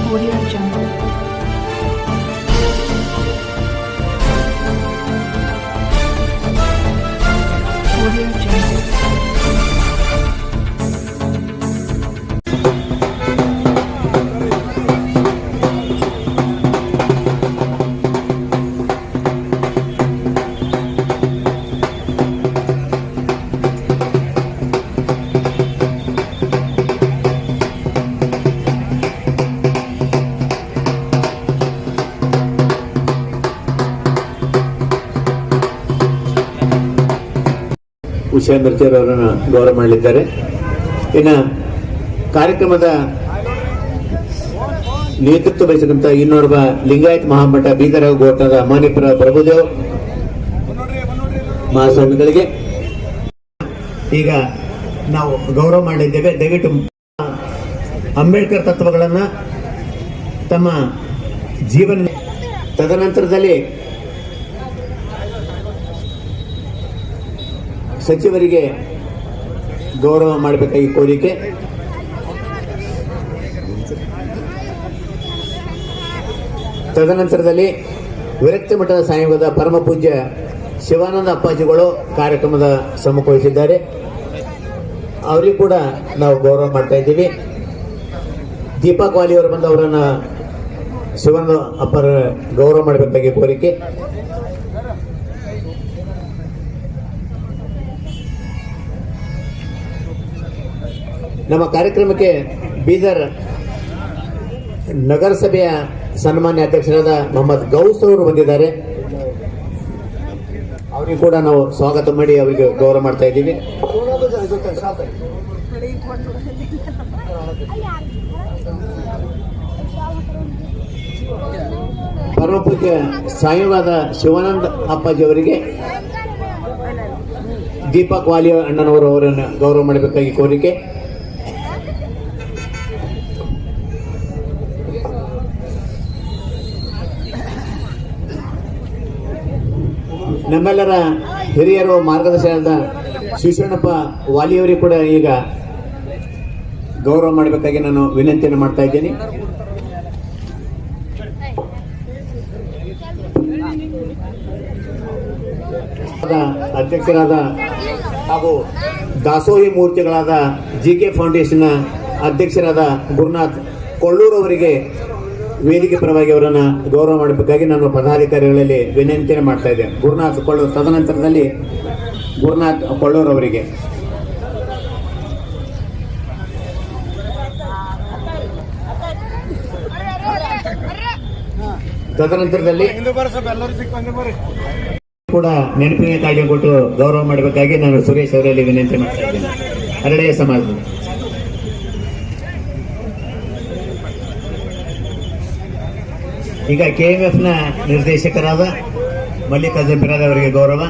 Audio Jungle. Audio Jungle. Usha ಮಿರ್ಜರ್ ಅವರನ್ನು ಗೌರವ ಮಾಡಲಿದ್ದಾರೆ. ಇನ್ನು ಕಾರ್ಯಕ್ರಮದ ನೇತೃತ್ವ ವಹಿಸಿದಂತ ಇನ್ನೋರ್ವ ಲಿಂಗಾಯತ್ ಮಹಾಮಠ ಬೀದರ ಗೋಟದ ಮಾನಿಪುರ ಪ್ರಭುದೇವ್ ಮಹಾಸ್ವಾಮಿಗಳಿಗೆ ಈಗ ನಾವು ಗೌರವ ಮಾಡಲಿದ್ದೇವೆ. ದಯವಿಟ್ಟು ಅಂಬೇಡ್ಕರ್ ತತ್ವಗಳನ್ನು ತಮ್ಮ ಜೀವನ ತದನಂತರದಲ್ಲಿ ಸಚಿವರಿಗೆ ಗೌರವ ಮಾಡಬೇಕಾಗಿ ಕೋರಿಕೆ. ತದನಂತರದಲ್ಲಿ ವಿರಕ್ತಿ ಮಠದ ಸಾಯುಗದ ಪರಮ ಪೂಜ್ಯ ಶಿವಾನಂದ ಅಪ್ಪಾಜಿಗಳು ಕಾರ್ಯಕ್ರಮದ ಸಮ್ಮುಖ ವಹಿಸಿದ್ದಾರೆ. ಅವರಿಗೂ ಕೂಡ ನಾವು ಗೌರವ ಮಾಡ್ತಾ ಇದ್ದೀವಿ. ದೀಪಕ್ ವಾಲಿ ಅವರು ಬಂದು ಅವರನ್ನು ಶಿವಾನಂದ ಅಪ್ಪರ ಗೌರವ ಮಾಡಬೇಕಾಗಿ ಕೋರಿಕೆ. ನಮ್ಮ ಕಾರ್ಯಕ್ರಮಕ್ಕೆ ಬೀದರ್ ನಗರಸಭೆಯ ಸನ್ಮಾನ್ಯ ಅಧ್ಯಕ್ಷರಾದ ಮೊಹಮ್ಮದ್ ಗೌಸ್ ಅವರು ಬಂದಿದ್ದಾರೆ. ಅವರಿಗೂ ಕೂಡ ನಾವು ಸ್ವಾಗತ ಮಾಡಿ ಅವರಿಗೆ ಗೌರವ ಮಾಡ್ತಾ ಇದ್ದೀವಿ. ಪರಮ ಪೂಜ್ಯ ಸಾಯುವಾದ ಶಿವಾನಂದ ಅಪ್ಪಾಜಿ ಅವರಿಗೆ ದೀಪಕ್ ವಾಲಿ ಅಣ್ಣನವರು ಅವರನ್ನು ಗೌರವ ಮಾಡಬೇಕಾಗಿ ಕೋರಿಕೆ. ನಮ್ಮೆಲ್ಲರ ಹಿರಿಯರು ಮಾರ್ಗದರ್ಶನದ ಶಿವಶರಣಪ್ಪ ವಾಲಿಯವರಿಗೆ ಕೂಡ ಈಗ ಗೌರವ ಮಾಡಬೇಕಾಗಿ ನಾನು ವಿನಂತಿಯನ್ನು ಮಾಡ್ತಾ ಇದ್ದೀನಿ. ಅಧ್ಯಕ್ಷರಾದ ಹಾಗೂ ದಾಸೋಹಿ ಮೂರ್ತಿಗಳಾದ GK ಫೌಂಡೇಶನ್ ಅಧ್ಯಕ್ಷರಾದ ಗುರುನಾಥ್ ಕೊಳ್ಳೂರು ಅವರಿಗೆ ವೇದಿಕೆ ಪರವಾಗಿ ಅವರನ್ನು ಗೌರವ ಮಾಡಬೇಕಾಗಿ ನಾನು ಪದಾಧಿಕಾರಿಗಳಲ್ಲಿ ವಿನಂತಿಯನ್ನು ಮಾಡ್ತಾ ಇದ್ದೇನೆ. ಗುರುನಾಥ್ ಕೊಳ್ಳೂರು ತದನಂತರದಲ್ಲಿ ಗುರುನಾಥ್ ಕೊಳ್ಳೂರು ಅವರಿಗೆ ತದನಂತರದಲ್ಲಿ ಕೂಡ ನೆನಪಿನ ಕಾಳಜಿ ಕೊಟ್ಟು ಗೌರವ ಮಾಡಬೇಕಾಗಿ ನಾನು ಸುರೇಶ್ ಅವರಲ್ಲಿ ವಿನಂತಿ ಮಾಡ್ತಾ ಇದ್ದೇನೆ. ಹರಳೆಯ ಸಮಾಜ ಈಗ KMF ನ ನಿರ್ದೇಶಕರಾದ ಮಲ್ಲಿಕಾರ್ಜುನ್ ಬಿರಾದ ಅವರಿಗೆ ಗೌರವ.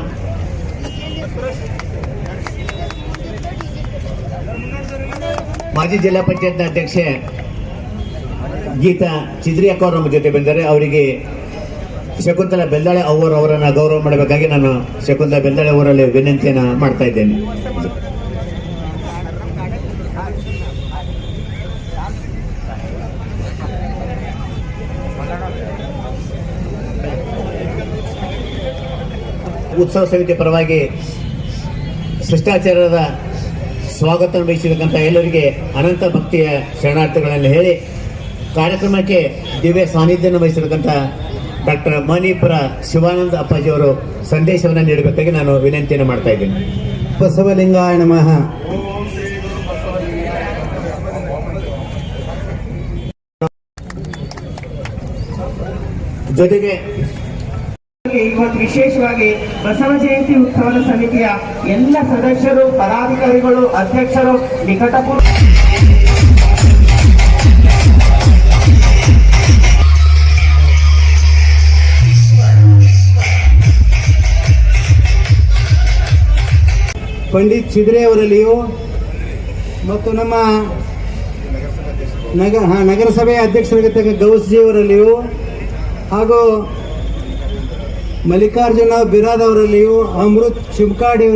ಮಾಜಿ ಜಿಲ್ಲಾ ಪಂಚಾಯತ್ನ ಅಧ್ಯಕ್ಷೆ ಗೀತಾ ಚಿದ್ರಿಯಕ್ಕ ಅವರು ನಮ್ಮ ಜೊತೆ ಬಂದರೆ ಅವರಿಗೆ ಶಕುಂತಲಾ ಬೆಲ್ದಾಳೆ ಅವರನ್ನು ಗೌರವ ಮಾಡಬೇಕಾಗಿ ನಾನು ಶಕುಂತಲಾ ಬೆಲ್ದಾಳೆ ಅವರಲ್ಲಿ ವಿನಂತಿಯನ್ನು ಮಾಡ್ತಾ ಇದ್ದೇನೆ. ಉತ್ಸವ ಸಮಿತಿ ಪರವಾಗಿ ಶಿಷ್ಟಾಚಾರದ ಸ್ವಾಗತ ವಹಿಸಿರ್ತಕ್ಕಂಥ ಎಲ್ಲರಿಗೆ ಅನಂತ ಭಕ್ತಿಯ ಶರಣಾರ್ಥಿಗಳನ್ನು ಹೇಳಿ ಕಾರ್ಯಕ್ರಮಕ್ಕೆ ದಿವ್ಯ ಸಾನ್ನಿಧ್ಯವನ್ನು ವಹಿಸಿರ್ತಕ್ಕಂಥ ಡಾಕ್ಟರ್ ಮಾನಿಪುರ ಶಿವಾನಂದ ಅಪ್ಪಾಜಿ ಅವರು ಸಂದೇಶವನ್ನು ನೀಡಬೇಕಾಗಿ ನಾನು ವಿನಂತಿಯನ್ನು ಮಾಡ್ತಾ ಇದ್ದೀನಿ. ಬಸವಲಿಂಗಾಯ ನಮಃ. ಜೊತೆಗೆ ಇವತ್ತು ವಿಶೇಷವಾಗಿ ಬಸವ ಜಯಂತಿ ಉತ್ಸವದ ಸಮಿತಿಯ ಎಲ್ಲ ಸದಸ್ಯರು, ಪದಾಧಿಕಾರಿಗಳು, ಅಧ್ಯಕ್ಷರು ನಿಕಟಪೂರ್ವ ಪಂಡಿತ್ ಚಿದ್ರೆ ಅವರಲ್ಲಿಯೂ ಮತ್ತು ನಮ್ಮ ನಗರಸಭೆಯ ಅಧ್ಯಕ್ಷರಾಗಿರ್ತಕ್ಕ ಗೌಸ್ಜಿ ಅವರಲ್ಲಿಯೂ ಹಾಗೂ ಮಲ್ಲಿಕಾರ್ಜುನ ಬಿರಾದ್ ಅವರಲ್ಲಿಯೂ ಅಮೃತ್ ಶಿವಕಾಡಿ